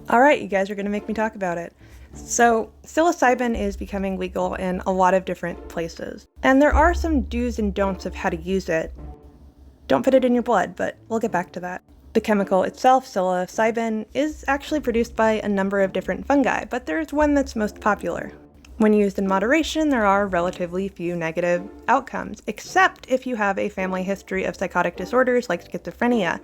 All right, you guys are going to make me talk about it. So, psilocybin is becoming legal in a lot of different places. And there are some do's and don'ts of how to use it. Don't put it in your blood, but we'll get back to that. The chemical itself, psilocybin, is actually produced by a number of different fungi, but there's one that's most popular. When used in moderation, there are relatively few negative outcomes, except if you have a family history of psychotic disorders like schizophrenia.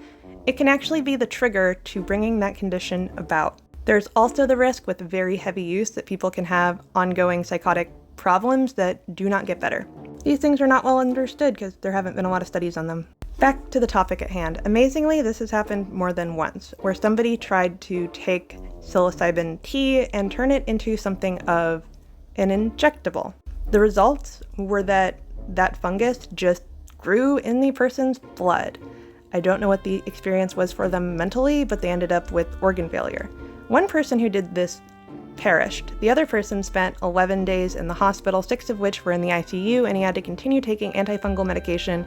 It can actually be the trigger to bringing that condition about. There's also the risk with very heavy use that people can have ongoing psychotic problems that do not get better. These things are not well understood because there haven't been a lot of studies on them. Back to the topic at hand. Amazingly, this has happened more than once, where somebody tried to take psilocybin tea and turn it into something of an injectable. The results were that fungus just grew in the person's blood. I don't know what the experience was for them mentally, but they ended up with organ failure. One person who did this perished. The other person spent 11 days in the hospital, 6 of which were in the ICU, and he had to continue taking antifungal medication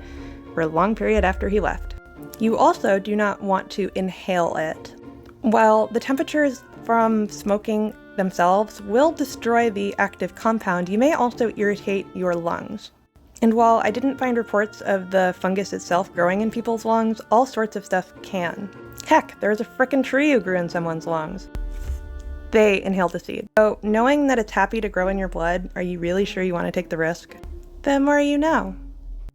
for a long period after he left. You also do not want to inhale it. While the temperatures from smoking themselves will destroy the active compound, you may also irritate your lungs. And while I didn't find reports of the fungus itself growing in people's lungs, all sorts of stuff can. Heck, there's a frickin' tree who grew in someone's lungs. They inhaled the seed. So knowing that it's happy to grow in your blood, are you really sure you want to take the risk? The more you know.